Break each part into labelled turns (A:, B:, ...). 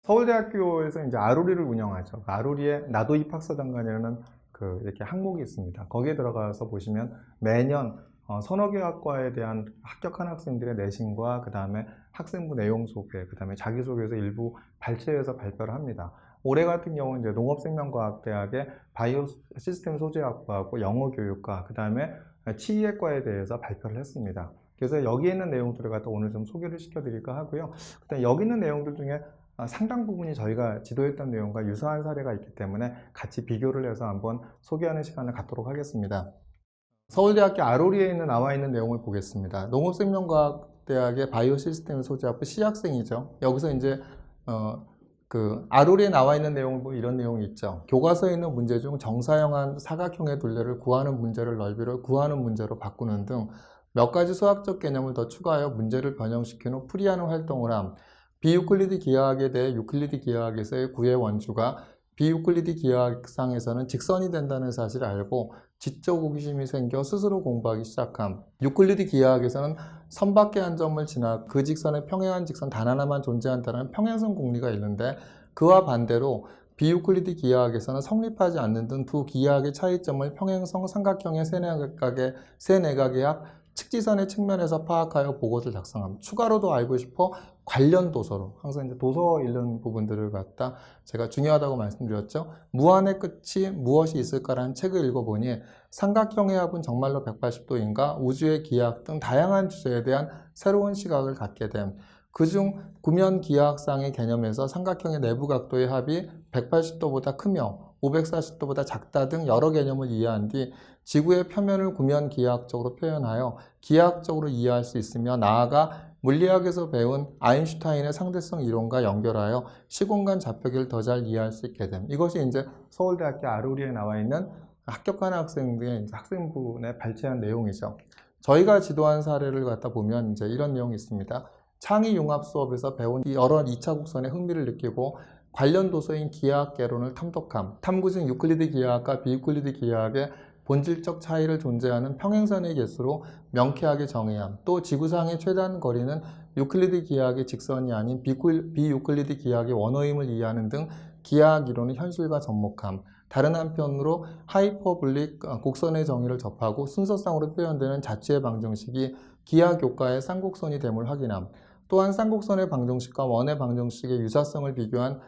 A: 서울대학교에서 이제 아루리를 운영하죠. 아루리에 나도 입학사정관이라는 이렇게 항목이 있습니다. 거기에 들어가서 보시면 매년 서너 개 학과에 대한 합격한 학생들의 내신과 그 다음에 학생부 내용 소개, 그 다음에 자기소개서 일부 발췌해서 발표를 합니다. 올해 같은 경우는 이제 농업생명과학대학의 바이오 시스템 소재학과하고 영어교육과 그 다음에 치의학과에 대해서 발표를 했습니다. 그래서 여기에 있는 내용들을 갖다 오늘 좀 소개를 시켜드릴까 하고요. 그다음에 여기 있는 내용들 중에 상당 부분이 저희가 지도했던 내용과 유사한 사례가 있기 때문에 같이 비교를 해서 한번 소개하는 시간을 갖도록 하겠습니다. 서울대학교 아로리에 나와 있는 내용을 보겠습니다. 농업생명과학대학의 바이오 시스템 소재학부 C학생이죠. 여기서 이제 아로리에 나와 있는 내용을 보면 이런 내용이 있죠. 교과서에 있는 문제 중 정사형한 사각형의 둘레를 구하는 문제를 넓이를 구하는 문제로 바꾸는 등 몇 가지 수학적 개념을 더 추가하여 문제를 변형시킨 후 풀이하는 활동을 함. 비유클리드 기하학에 대해 유클리드 기하학에서의 구의 원주가 비유클리드 기하학상에서는 직선이 된다는 사실을 알고 지적 호기심이 생겨 스스로 공부하기 시작함. 유클리드 기하학에서는 선 밖의 한 점을 지나 그 직선의 평행한 직선 단 하나만 존재한다는 평행선 공리가 있는데, 그와 반대로 비유클리드 기하학에서는 성립하지 않는 등 두 기하학의 차이점을 평행성 삼각형의 세네각의 합 측지선의 측면에서 파악하여 보고서를 작성함. 추가로도 알고 싶어 관련 도서로, 항상 이제 도서 읽는 부분들을 갖다 제가 중요하다고 말씀드렸죠. 무한의 끝이 무엇이 있을까라는 책을 읽어보니 삼각형의 합은 정말로 180도인가, 우주의 기하학 등 다양한 주제에 대한 새로운 시각을 갖게 됨. 그중 구면 기하학상의 개념에서 삼각형의 내부 각도의 합이 180도보다 크며 540도보다 작다 등 여러 개념을 이해한 뒤 지구의 표면을 구면 기하학적으로 표현하여 기하학적으로 이해할 수 있으며, 나아가 물리학에서 배운 아인슈타인의 상대성 이론과 연결하여 시공간 좌표기를 더 잘 이해할 수 있게 됨. 이것이 이제 서울대학교 아루리에 나와 있는 합격한 학생들의 학생부에 발췌한 내용이죠. 저희가 지도한 사례를 갖다 보면 이제 이런 내용이 있습니다. 창의융합 수업에서 배운 여러 2차 곡선에 흥미를 느끼고 관련 도서인 기하학 개론을 탐독함. 탐구 중 유클리드 기하학과 비유클리드 기하학의 본질적 차이를 존재하는 평행선의 개수로 명쾌하게 정의함. 또 지구상의 최단 거리는 유클리드 기하학의 직선이 아닌 비유클리드 기하학의 원호임을 이해하는 등 기하학 이론의 현실과 접목함. 다른 한편으로 하이퍼블릭 곡선의 정의를 접하고 순서상으로 표현되는 자취의 방정식이 기하학 교과의 쌍곡선이 됨을 확인함. 또한 쌍곡선의 방정식과 원의 방정식의 유사성을 비교한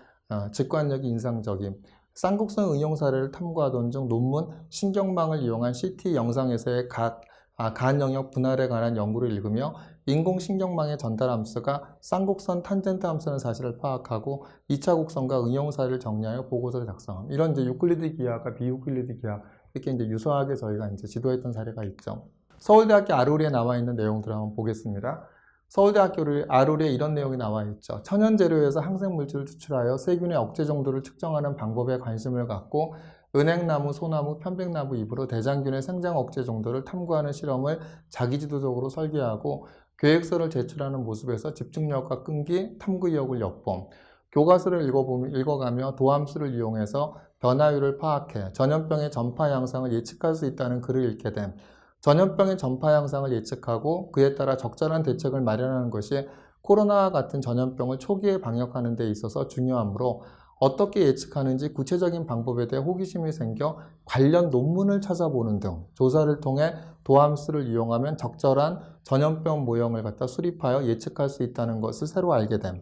A: 직관력이 인상적임. 쌍곡선 응용 사례를 탐구하던 중 논문 신경망을 이용한 CT 영상에서의 간 영역 분할에 관한 연구를 읽으며 인공신경망의 전달 함수가 쌍곡선 탄젠트 함수라는 사실을 파악하고 2차 곡선과 응용 사례를 정리하여 보고서를 작성함. 이런 이제 유클리드 기하학과 비유클리드 기하학 이렇게 이제 유사하게 저희가 이제 지도했던 사례가 있죠. 서울대학교 아루리에 나와 있는 내용들을 한번 보겠습니다. 서울대학교 아루리에 이런 내용이 나와 있죠. 천연 재료에서 항생 물질을 추출하여 세균의 억제 정도를 측정하는 방법에 관심을 갖고 은행나무, 소나무, 편백나무 잎으로 대장균의 생장 억제 정도를 탐구하는 실험을 자기주도적으로 설계하고 계획서를 제출하는 모습에서 집중력과 끈기, 탐구 의욕을 엿봄. 교과서를 읽어가며 도함수를 이용해서 변화율을 파악해 전염병의 전파 양상을 예측할 수 있다는 글을 읽게 됨. 전염병의 전파 양상을 예측하고 그에 따라 적절한 대책을 마련하는 것이 코로나와 같은 전염병을 초기에 방역하는 데 있어서 중요하므로 어떻게 예측하는지 구체적인 방법에 대해 호기심이 생겨 관련 논문을 찾아보는 등 조사를 통해 도함수를 이용하면 적절한 전염병 모형을 갖다 수립하여 예측할 수 있다는 것을 새로 알게 됨.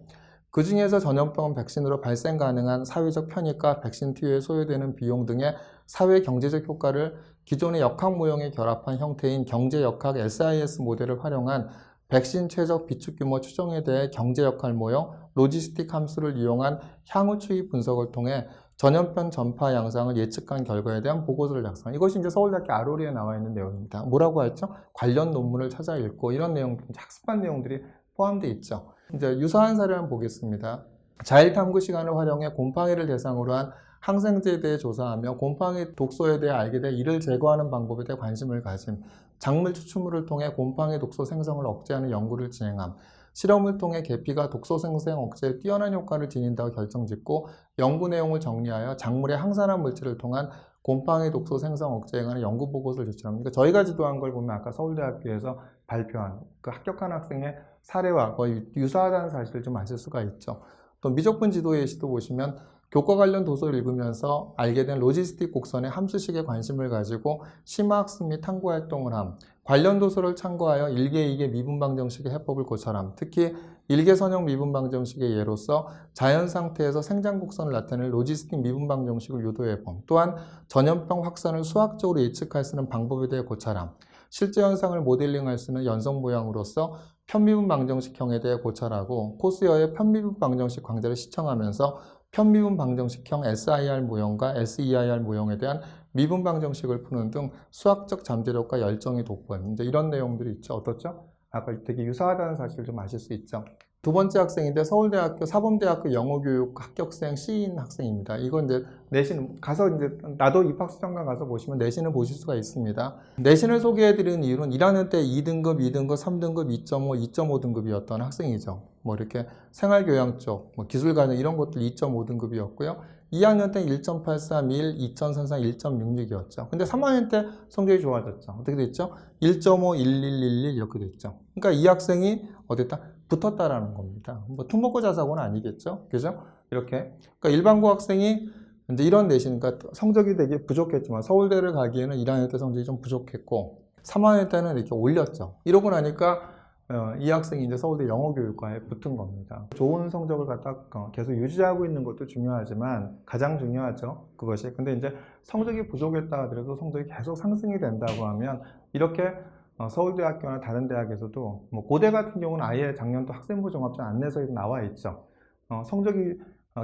A: 그 중에서 전염병은 백신으로 발생 가능한 사회적 편익과 백신 투여에 소요되는 비용 등의 사회 경제적 효과를 기존의 역학 모형에 결합한 형태인 경제역학 SIS 모델을 활용한 백신 최적 비축 규모 추정에 대해 경제역할 모형, 로지스틱 함수를 이용한 향후 추이 분석을 통해 전염병 전파 양상을 예측한 결과에 대한 보고서를 작성. 이것이 이제 서울대학교 아루리에 나와 있는 내용입니다. 뭐라고 했죠? 관련 논문을 찾아 읽고 이런 내용들, 학습한 내용들이 포함되어 있죠. 이제 유사한 사례를 한번 보겠습니다. 자율탐구 시간을 활용해 곰팡이를 대상으로 한 항생제에 대해 조사하며 곰팡이 독소에 대해 알게 돼 이를 제거하는 방법에 대해 관심을 가짐. 작물 추출물을 통해 곰팡이 독소 생성을 억제하는 연구를 진행함. 실험을 통해 계피가 독소 생성 억제에 뛰어난 효과를 지닌다고 결정짓고 연구 내용을 정리하여 작물의 항산화 물질을 통한 곰팡이 독소 생성 억제에 관한 연구 보고서를 제출합니다. 저희가 지도한 걸 보면 아까 서울대학교에서 발표한 그 합격한 학생의 사례와 거의 유사하다는 사실을 좀 아실 수가 있죠. 또 미적분 지도 예시도 보시면 교과 관련 도서를 읽으면서 알게 된 로지스틱 곡선의 함수식에 관심을 가지고 심화학습 및 탐구 활동을 함, 관련 도서를 참고하여 1개, 2개 미분방정식의 해법을 고찰함, 특히 1개 선형 미분방정식의 예로서 자연 상태에서 생장 곡선을 나타낼 로지스틱 미분방정식을 유도해봄, 또한 전염병 확산을 수학적으로 예측할 수 있는 방법에 대해 고찰함, 실제 현상을 모델링할 수 있는 연속 모양으로서 편미분 방정식형에 대해 고찰하고 코스여의 편미분 방정식 강좌를 시청하면서 편미분 방정식형 SIR 모형과 SEIR 모형에 대한 미분 방정식을 푸는 등 수학적 잠재력과 열정이 돋보인 이제 이런 내용들이 있죠. 어떻죠? 아까 되게 유사하다는 사실을 좀 아실 수 있죠. 두 번째 학생인데 서울대학교 사범대학교 영어교육 합격생 C인 학생입니다. 이건 이제 내신 가서 이제 나도 입학수정관 가서 보시면 내신을 보실 수가 있습니다. 내신을 소개해드리는 이유는 1학년 때 2등급, 2등급, 3등급, 2.5, 2.5등급이었던 학생이죠. 뭐 이렇게 생활교양 쪽, 뭐 기술과정 이런 것들 2.5등급이었고요. 2학년 때 1.831, 2033, 1.66이었죠. 근데 3학년 때 성적이 좋아졌죠. 어떻게 됐죠? 1.5, 1111 이렇게 됐죠. 그러니까 이 학생이 어땠다? 붙었다라는 겁니다. 뭐 특목고 자사고는 아니겠죠. 그죠? 이렇게. 그러니까 일반고 학생이 이제 이런 내신, 그러니까 성적이 되게 부족했지만 서울대를 가기에는 1학년 때 성적이 좀 부족했고 3학년 때는 이렇게 올렸죠. 이러고 나니까 이 학생이 이제 서울대 영어교육과에 붙은 겁니다. 좋은 성적을 갖다 계속 유지하고 있는 것도 중요하지만 가장 중요하죠. 그것이. 근데 이제 성적이 부족했다 하더라도 성적이 계속 상승이 된다고 하면 이렇게 서울대학교나 다른 대학에서도 뭐 고대 같은 경우는 아예 작년도 학생부 종합전 안내서에 나와 있죠. 성적이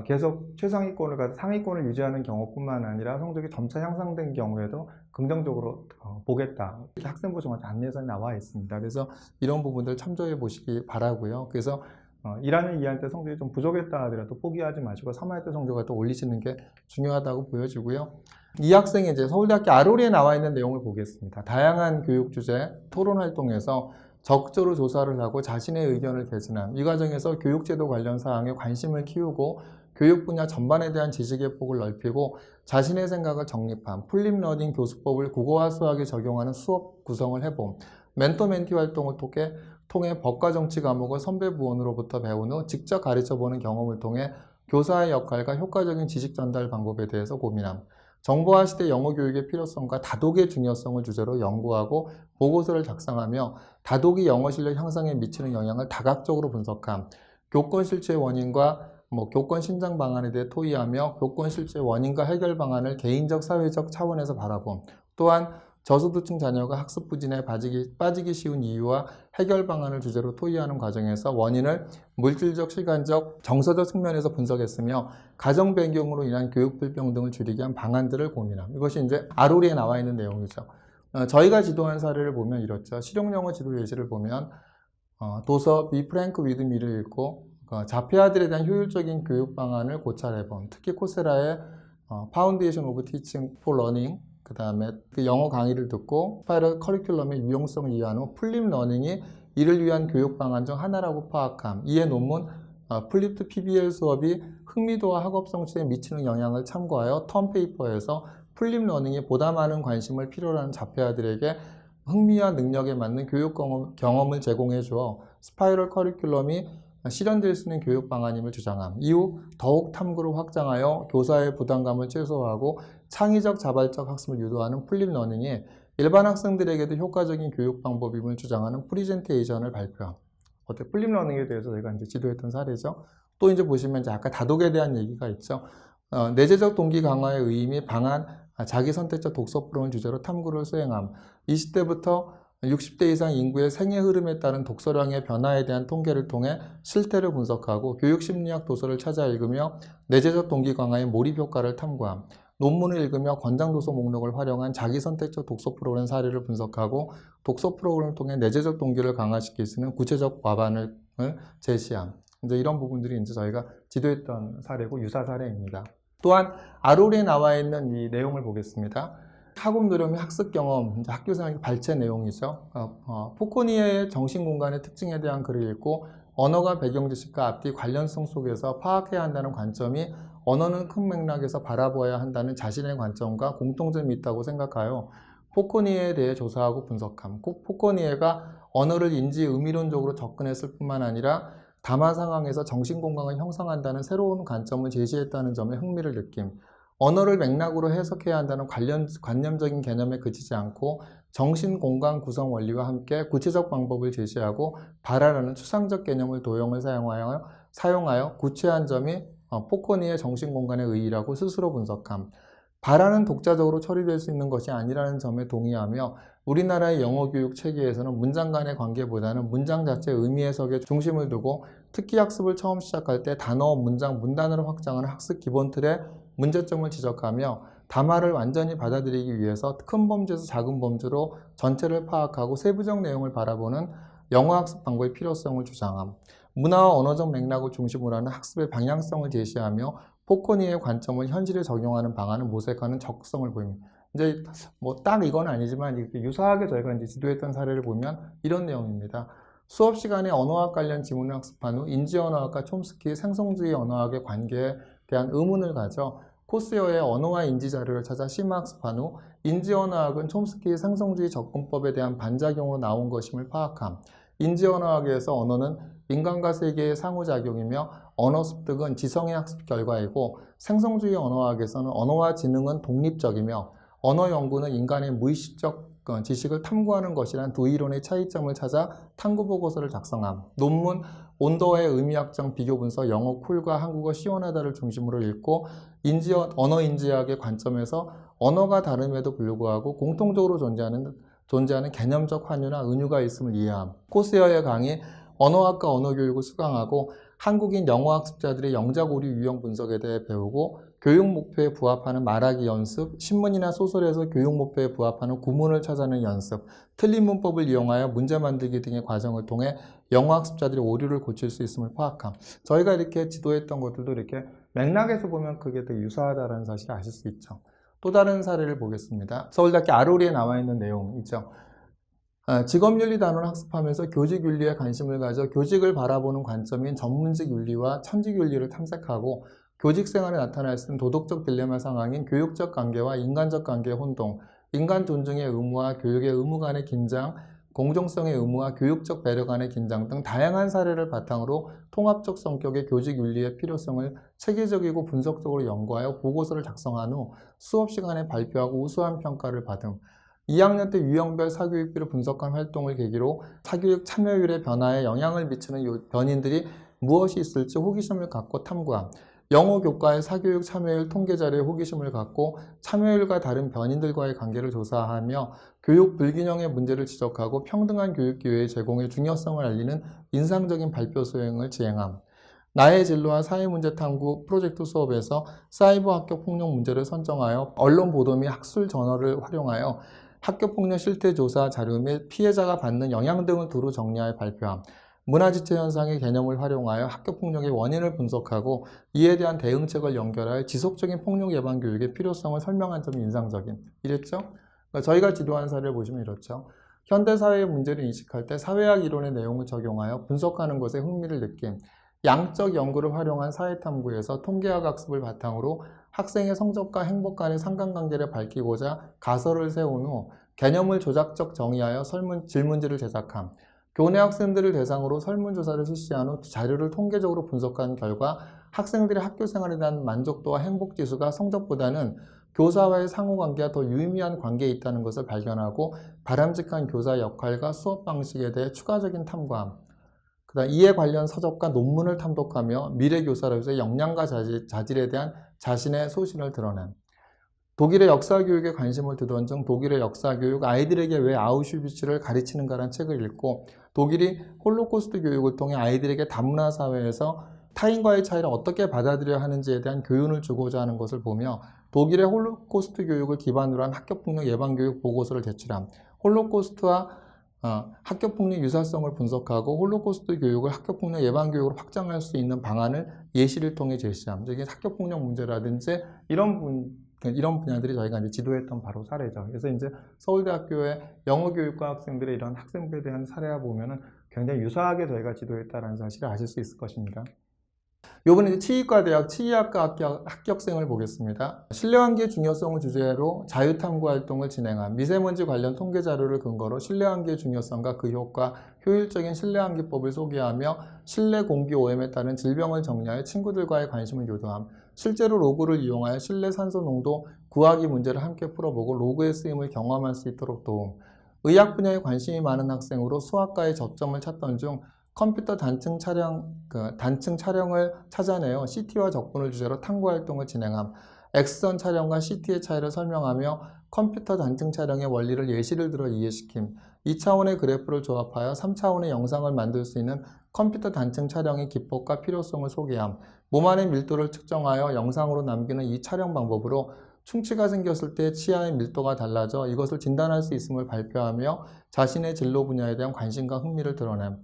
A: 계속 최상위권을 가서 상위권을 유지하는 경우뿐만 아니라 성적이 점차 향상된 경우에도 긍정적으로 보겠다. 이렇게 학생부 종합전 안내서에 나와 있습니다. 그래서 이런 부분들 참조해 보시기 바라고요. 그래서 1학년, 2학년 때 성적이 좀 부족했다 하더라도 포기하지 마시고 3학년 때 성적을 또 올리시는 게 중요하다고 보여지고요. 이 학생이 이제 서울대학교 아로리에 나와 있는 내용을 보겠습니다. 다양한 교육 주제 토론 활동에서 적극적으로 조사를 하고 자신의 의견을 개진함. 이 과정에서 교육제도 관련 사항에 관심을 키우고 교육 분야 전반에 대한 지식의 폭을 넓히고 자신의 생각을 정립함. 풀립러닝 교수법을 국어와 수학에 적용하는 수업 구성을 해봄. 멘토-멘티 활동을 통해 법과 정치 과목을 선배 부원으로부터 배운 후 직접 가르쳐보는 경험을 통해 교사의 역할과 효과적인 지식 전달 방법에 대해서 고민함. 정보화 시대 영어 교육의 필요성과 다독의 중요성을 주제로 연구하고 보고서를 작성하며 다독이 영어 실력 향상에 미치는 영향을 다각적으로 분석함. 교권 실체 원인과 교권 신장 방안에 대해 토의하며 교권 실체 원인과 해결 방안을 개인적, 사회적 차원에서 바라봄. 또한 저소득층 자녀가 학습 부진에 빠지기 쉬운 이유와 해결 방안을 주제로 토의하는 과정에서 원인을 물질적, 시간적, 정서적 측면에서 분석했으며 가정 배경으로 인한 교육 불평등을 줄이기 위한 방안들을 고민함. 이것이 이제 아로리에 나와 있는 내용이죠. 저희가 지도한 사례를 보면 이렇죠. 실용영어 지도 예시를 보면 도서 비 프랭크 위드 미를 읽고 자폐아들에 대한 효율적인 교육 방안을 고찰해본, 특히 코세라의 파운데이션 오브 티칭 포 러닝, 그 다음에 그 영어 강의를 듣고 스파이럴 커리큘럼의 유용성을 이해한 후 플립 러닝이 이를 위한 교육 방안 중 하나라고 파악함. 이에 논문 플립드 PBL 수업이 흥미도와 학업 성취에 미치는 영향을 참고하여 턴페이퍼에서 플립 러닝이 보다 많은 관심을 필요로 하는 자폐아들에게 흥미와 능력에 맞는 교육 경험을 제공해 주어 스파이럴 커리큘럼이 실현될 수 있는 교육 방안임을 주장함. 이후 더욱 탐구를 확장하여 교사의 부담감을 최소화하고 창의적 자발적 학습을 유도하는 플립 러닝이 일반 학생들에게도 효과적인 교육 방법임을 주장하는 프리젠테이션을 발표함. 어때? 플립 러닝에 대해서 저희가 이제 지도했던 사례죠. 또 이제 보시면 이제 아까 다독에 대한 얘기가 있죠. 내재적 동기 강화의 의미, 방안, 자기 선택적 독서 프로그램 주제로 탐구를 수행함. 20대부터 60대 이상 인구의 생애 흐름에 따른 독서량의 변화에 대한 통계를 통해 실태를 분석하고 교육심리학 도서를 찾아 읽으며 내재적 동기 강화의 몰입 효과를 탐구함. 논문을 읽으며 권장 도서 목록을 활용한 자기 선택적 독서 프로그램 사례를 분석하고 독서 프로그램을 통해 내재적 동기를 강화시킬 수 있는 구체적 과반을 제시함. 이제 이런 부분들이 이제 저희가 지도했던 사례고 유사 사례입니다. 또한 아로리에 나와 있는 이 내용을 보겠습니다. 학업 노력 및 학습 경험, 학교생활 발췌 내용이죠. 포코니에의 정신공간의 특징에 대한 글을 읽고 언어가 배경지식과 앞뒤 관련성 속에서 파악해야 한다는 관점이 언어는 큰 맥락에서 바라보아야 한다는 자신의 관점과 공통점이 있다고 생각하여 포코니에에 대해 조사하고 분석함. 포코니에가 언어를 인지 의미론적으로 접근했을 뿐만 아니라 담화 상황에서 정신건강을 형성한다는 새로운 관점을 제시했다는 점에 흥미를 느낌. 언어를 맥락으로 해석해야 한다는 관념적인 개념에 그치지 않고 정신공간 구성 원리와 함께 구체적 방법을 제시하고 발화라는 추상적 개념을 도형을 사용하여 구체한 점이 포코니의 정신공간의 의의라고 스스로 분석함. 발화는 독자적으로 처리될 수 있는 것이 아니라는 점에 동의하며 우리나라의 영어교육 체계에서는 문장 간의 관계보다는 문장 자체의 의미 해석에 중심을 두고 특기 학습을 처음 시작할 때 단어, 문장, 문단으로 확장하는 학습 기본 틀에 문제점을 지적하며 담화를 완전히 받아들이기 위해서 큰 범주에서 작은 범주로 전체를 파악하고 세부적 내용을 바라보는 영어학습 방법의 필요성을 주장함. 문화와 언어적 맥락을 중심으로 하는 학습의 방향성을 제시하며 포코니의 관점을 현실에 적용하는 방안을 모색하는 적극성을 보입니다. 이제 뭐 딱 이건 아니지만 이렇게 유사하게 저희가 이제 지도했던 사례를 보면 이런 내용입니다. 수업 시간에 언어학 관련 지문을 학습한 후 인지언어학과 촘스키의 생성주의 언어학의 관계에 대한 의문을 가져 코스여의 언어와 인지 자료를 찾아 심화학습한 후 인지언어학은 촘스키의 생성주의 접근법에 대한 반작용으로 나온 것임을 파악함. 인지언어학에서 언어는 인간과 세계의 상호작용이며 언어 습득은 지성의 학습 결과이고 생성주의 언어학에서는 언어와 지능은 독립적이며 언어 연구는 인간의 무의식적 지식을 탐구하는 것이란 두 이론의 차이점을 찾아 탐구 보고서를 작성함. 논문 온더의 의미학적 비교 분석 영어 쿨과 한국어 시원하다를 중심으로 읽고 언어 인지학의 관점에서 언어가 다름에도 불구하고 공통적으로 존재하는 개념적 환유나 은유가 있음을 이해함. 코스여의 강의 언어학과 언어교육을 수강하고 한국인 영어학습자들의 영작 오류 유형 분석에 대해 배우고 교육 목표에 부합하는 말하기 연습, 신문이나 소설에서 교육 목표에 부합하는 구문을 찾아내는 연습, 틀린 문법을 이용하여 문제 만들기 등의 과정을 통해 영어학습자들의 오류를 고칠 수 있음을 파악함. 저희가 이렇게 지도했던 것들도 이렇게 맥락에서 보면 그게 되게 유사하다는 사실을 아실 수 있죠. 또 다른 사례를 보겠습니다. 서울대학교 아로리에 나와 있는 내용 있죠. 직업윤리 단원을 학습하면서 교직윤리에 관심을 가져 교직을 바라보는 관점인 전문직 윤리와 천직 윤리를 탐색하고 교직 생활에 나타날 수 있는 도덕적 딜레마 상황인 교육적 관계와 인간적 관계의 혼동, 인간 존중의 의무와 교육의 의무 간의 긴장, 공정성의 의무와 교육적 배려 간의 긴장 등 다양한 사례를 바탕으로 통합적 성격의 교직 윤리의 필요성을 체계적이고 분석적으로 연구하여 보고서를 작성한 후 수업 시간에 발표하고 우수한 평가를 받음. 2학년 때 유형별 사교육비를 분석한 활동을 계기로 사교육 참여율의 변화에 영향을 미치는 변인들이 무엇이 있을지 호기심을 갖고 탐구함. 영어 교과의 사교육 참여율 통계 자료에 호기심을 갖고 참여율과 다른 변인들과의 관계를 조사하며 교육 불균형의 문제를 지적하고 평등한 교육 기회의 제공의 중요성을 알리는 인상적인 발표 수행을 지행함. 나의 진로와 사회문제 탐구 프로젝트 수업에서 사이버 학교 폭력 문제를 선정하여 언론 보도 및 학술 저널을 활용하여 학교폭력 실태조사 자료 및 피해자가 받는 영향 등을 두루 정리하여 발표함. 문화지체 현상의 개념을 활용하여 학교폭력의 원인을 분석하고 이에 대한 대응책을 연결하여 지속적인 폭력 예방 교육의 필요성을 설명한 점이 인상적인. 이랬죠? 그러니까 저희가 지도한 사례를 보시면 이렇죠. 현대사회의 문제를 인식할 때 사회학 이론의 내용을 적용하여 분석하는 것에 흥미를 느낀. 양적 연구를 활용한 사회탐구에서 통계학 학습을 바탕으로 학생의 성적과 행복 간의 상관관계를 밝히고자 가설을 세운 후 개념을 조작적 정의하여 질문지를 제작함. 교내 학생들을 대상으로 설문조사를 실시한 후 자료를 통계적으로 분석한 결과 학생들의 학교생활에 대한 만족도와 행복지수가 성적보다는 교사와의 상호관계가 더 유의미한 관계에 있다는 것을 발견하고 바람직한 교사 역할과 수업 방식에 대해 추가적인 탐구함. 그다음 이에 관련 서적과 논문을 탐독하며 미래 교사로서의 역량과 자질에 대한 자신의 소신을 드러낸. 독일의 역사교육에 관심을 두던 중 독일의 역사교육 아이들에게 왜 아우슈비츠를 가르치는가라는 책을 읽고 독일이 홀로코스트 교육을 통해 아이들에게 다문화 사회에서 타인과의 차이를 어떻게 받아들여야 하는지에 대한 교훈을 주고자 하는 것을 보며 독일의 홀로코스트 교육을 기반으로 한 학교폭력 예방교육 보고서를 제출함. 홀로코스트와 학교폭력 유사성을 분석하고 홀로코스트 교육을 학교폭력 예방교육으로 확장할 수 있는 방안을 예시를 통해 제시함. 이게 학교폭력 문제라든지 이런 분야들이 저희가 이제 지도했던 바로 사례죠. 그래서 이제 서울대학교의 영어교육과 학생들의 이런 학생부에 대한 사례와 보면은 굉장히 유사하게 저희가 지도했다는 사실을 아실 수 있을 것입니다. 요번에 이제 치의과대학 치의학과 합격생을 보겠습니다. 실내환기의 중요성을 주제로 자유탐구 활동을 진행한 미세먼지 관련 통계 자료를 근거로 실내환기의 중요성과 그 효과, 효율적인 실내환기법을 소개하며 실내 공기 오염에 따른 질병을 정리하여 친구들과의 관심을 유도함. 실제로 로그를 이용하여 실내 산소 농도 구하기 문제를 함께 풀어보고 로그의 쓰임을 경험할 수 있도록 도움. 의학 분야에 관심이 많은 학생으로 수학과의 접점을 찾던 중 컴퓨터 단층 촬영을 찾아내어 CT와 적분을 주제로 탐구 활동을 진행함. X선 촬영과 CT의 차이를 설명하며 컴퓨터 단층 촬영의 원리를 예시를 들어 이해시킴. 2차원의 그래프를 조합하여 3차원의 영상을 만들 수 있는 컴퓨터 단층 촬영의 기법과 필요성을 소개함. 몸 안의 밀도를 측정하여 영상으로 남기는 이 촬영 방법으로 충치가 생겼을 때 치아의 밀도가 달라져 이것을 진단할 수 있음을 발표하며 자신의 진로 분야에 대한 관심과 흥미를 드러냄.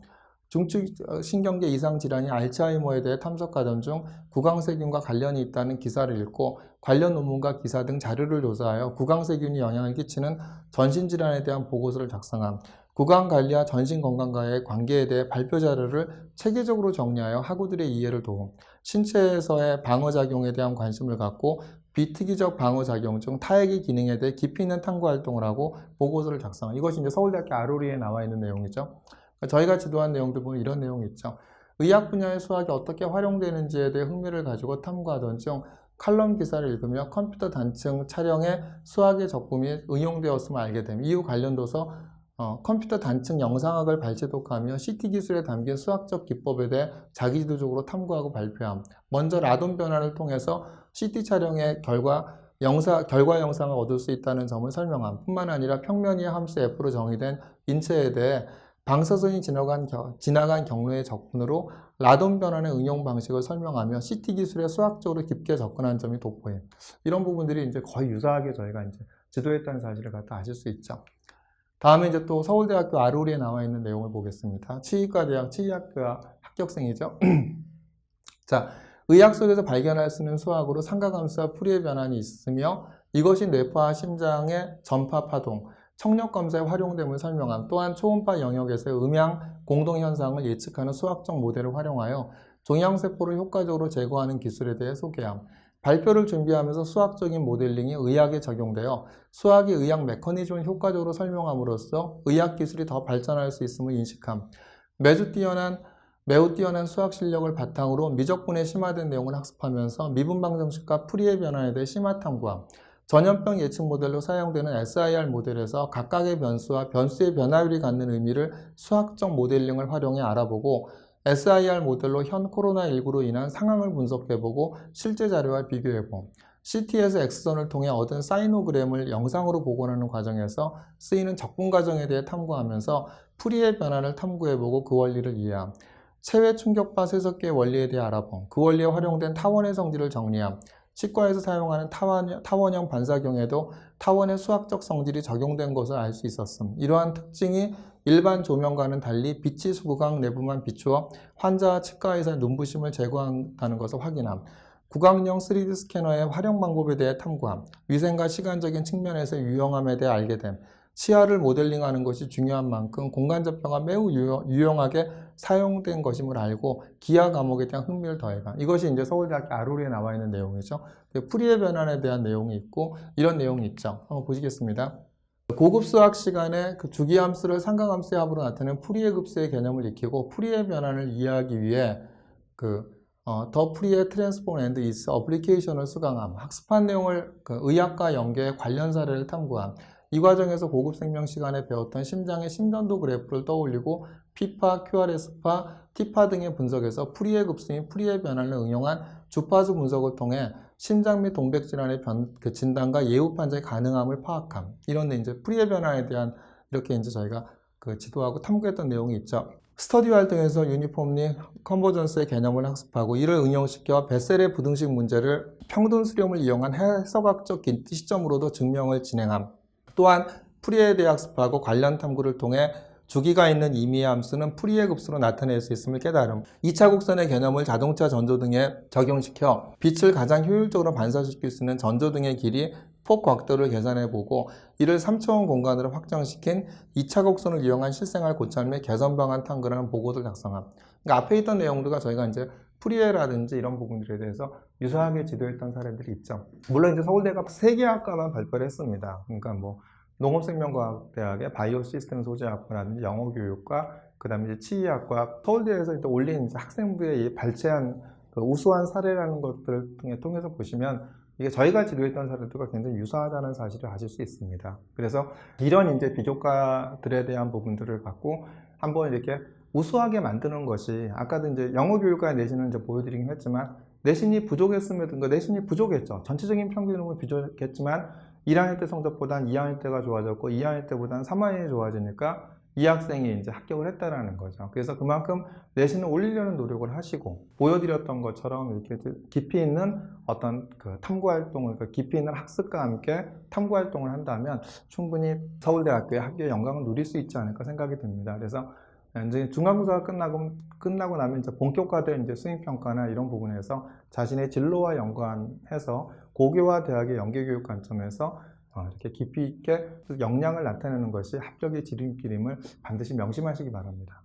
A: 중추신경계 이상 질환인 알츠하이머에 대해 탐색하던 중 구강세균과 관련이 있다는 기사를 읽고 관련 논문과 기사 등 자료를 조사하여 구강세균이 영향을 끼치는 전신질환에 대한 보고서를 작성함. 구강관리와 전신건강과의 관계에 대해 발표 자료를 체계적으로 정리하여 학우들의 이해를 도움. 신체에서의 방어작용에 대한 관심을 갖고 비특이적 방어작용 중 타액의 기능에 대해 깊이 있는 탐구 활동을 하고 보고서를 작성함. 이것이 이제 서울대학교 아로리에 나와 있는 내용이죠. 저희가 지도한 내용들 보면 이런 내용이 있죠. 의학 분야의 수학이 어떻게 활용되는지에 대해 흥미를 가지고 탐구하던 중 칼럼 기사를 읽으며 컴퓨터 단층 촬영에 수학의 적분이 응용되었음을 알게 됨. 이후 관련 도서 컴퓨터 단층 영상학을 발췌독하며 CT 기술에 담긴 수학적 기법에 대해 자기주도적으로 탐구하고 발표함. 먼저 라돈 변화를 통해서 CT 촬영의 결과 영상을 얻을 수 있다는 점을 설명함. 뿐만 아니라 평면이의 함수 F로 정의된 인체에 대해 방사선이 지나간 경로의 적분으로 라돈 변환의 응용 방식을 설명하며 CT 기술에 수학적으로 깊게 접근한 점이 돋보임. 이런 부분들이 이제 거의 유사하게 저희가 이제 지도했다는 사실을 갖다 아실 수 있죠. 다음에 이제 또 서울대학교 아로리에 나와 있는 내용을 보겠습니다. 치의과대학 치의학과 합격생이죠. 자, 의학 속에서 발견할 수 있는 수학으로 삼각함수와 풀이의 변환이 있으며 이것이 뇌파와 심장의 전파 파동, 청력 검사에 활용됨을 설명함. 또한 초음파 영역에서의 음양 공동현상을 예측하는 수학적 모델을 활용하여 종양세포를 효과적으로 제거하는 기술에 대해 소개함. 발표를 준비하면서 수학적인 모델링이 의학에 적용되어 수학이 의학 메커니즘을 효과적으로 설명함으로써 의학 기술이 더 발전할 수 있음을 인식함. 매우 뛰어난 수학 실력을 바탕으로 미적분에 심화된 내용을 학습하면서 미분 방정식과 풀이의 변화에 대해 심화 탐구함. 전염병 예측 모델로 사용되는 SIR 모델에서 각각의 변수와 변수의 변화율이 갖는 의미를 수학적 모델링을 활용해 알아보고 SIR 모델로 현 코로나19로 인한 상황을 분석해보고 실제 자료와 비교해봄. CT에서 X선을 통해 얻은 사이노그램을 영상으로 복원하는 과정에서 쓰이는 적분 과정에 대해 탐구하면서 풀이의 변화를 탐구해보고 그 원리를 이해함. 체외 충격파 세석계의 원리에 대해 알아봄. 그 원리에 활용된 타원의 성질을 정리함. 치과에서 사용하는 타원형 반사경에도 타원의 수학적 성질이 적용된 것을 알 수 있었음. 이러한 특징이 일반 조명과는 달리 빛이 구강 내부만 비추어 환자와 치과의사의 눈부심을 제거한다는 것을 확인함. 구강용 3D 스캐너의 활용 방법에 대해 탐구함. 위생과 시간적인 측면에서 유용함에 대해 알게 됨. 치아를 모델링하는 것이 중요한 만큼 공간접표가 매우 유용하게 사용된 것임을 알고 기하 과목에 대한 흥미를 더해감. 이것이 이제 서울대학교 아로리에 나와 있는 내용이죠. 풀이의 변환에 대한 내용이 있고 이런 내용이 있죠. 한번 보시겠습니다. 고급 수학 시간에 그 주기함수를 삼각함수의 합으로 나타내는 풀이의 급수의 개념을 익히고 풀이의 변환을 이해하기 위해 더 풀이의 트랜스폼 앤드 이스 어플리케이션을 수강함. 학습한 내용을 의학과 연계의 관련 사례를 탐구함. 이 과정에서 고급 생명 시간에 배웠던 심장의 심전도 그래프를 떠올리고 P파, QRS파, T파 등의 분석에서 풀이의 급수인 풀이의 변환을 응용한 주파수 분석을 통해 심장 및 동백 질환의 진단과 예후 판정의 가능함을 파악함. 이런 이제 풀이의 변환에 대한 이렇게 이제 저희가 지도하고 탐구했던 내용이 있죠. 스터디 활동에서 유니폼리 컨버전스의 개념을 학습하고 이를 응용시켜 베셀의 부등식 문제를 평등 수렴을 이용한 해석학적 시점으로도 증명을 진행함. 또한 풀이에 대해 학습하고 관련 탐구를 통해 주기가 있는 임의의 함수는 풀이의 급수로 나타낼 수 있음을 깨달음. 2차 곡선의 개념을 자동차 전조등에 적용시켜 빛을 가장 효율적으로 반사시킬 수 있는 전조등의 길이 폭 각도를 계산해보고 이를 3차원 공간으로 확장시킨 2차 곡선을 이용한 실생활 고찰 및 개선 방안 탐구라는 보고를 작성함. 그러니까 앞에 있던 내용들과 저희가 이제 프리웨라든지 이런 부분들에 대해서 유사하게 지도했던 사례들이 있죠. 물론 이제 서울대가 3개 학과만 발표를 했습니다. 그러니까 뭐 농업생명과학대학의 바이오 시스템 소재학과라든지 영어교육과 그다음에 이제 치의학과, 서울대에서 이제 올린 이제 학생부에 발췌한 그 우수한 사례라는 것들을 통해서 보시면 이게 저희가 지도했던 사례들과 굉장히 유사하다는 사실을 아실 수 있습니다. 그래서 이런 이제 비교과들에 대한 부분들을 갖고 한번 이렇게 우수하게 만드는 것이, 아까도 이제 영어교육과 내신을 이제 보여드리긴 했지만 내신이 부족했음에도, 그러니까 내신이 부족했죠. 전체적인 평균은 부족했지만 1학년 때 성적보다는 2학년 때가 좋아졌고 2학년 때보다는 3학년이 좋아지니까 이 학생이 이제 합격을 했다라는 거죠. 그래서 그만큼 내신을 올리려는 노력을 하시고, 보여드렸던 것처럼 이렇게 깊이 있는 어떤 그 탐구 활동을, 그 깊이 있는 학습과 함께 탐구 활동을 한다면 충분히 서울대학교의 학교 영광을 누릴 수 있지 않을까 생각이 듭니다. 그래서 이제 중간고사가 끝나고 나면 이제 본격화된 이제 수행평가나 이런 부분에서 자신의 진로와 연관해서 고교와 대학의 연계교육 관점에서 이렇게 깊이 있게 역량을 나타내는 것이 합격의 지름길임을 반드시 명심하시기 바랍니다.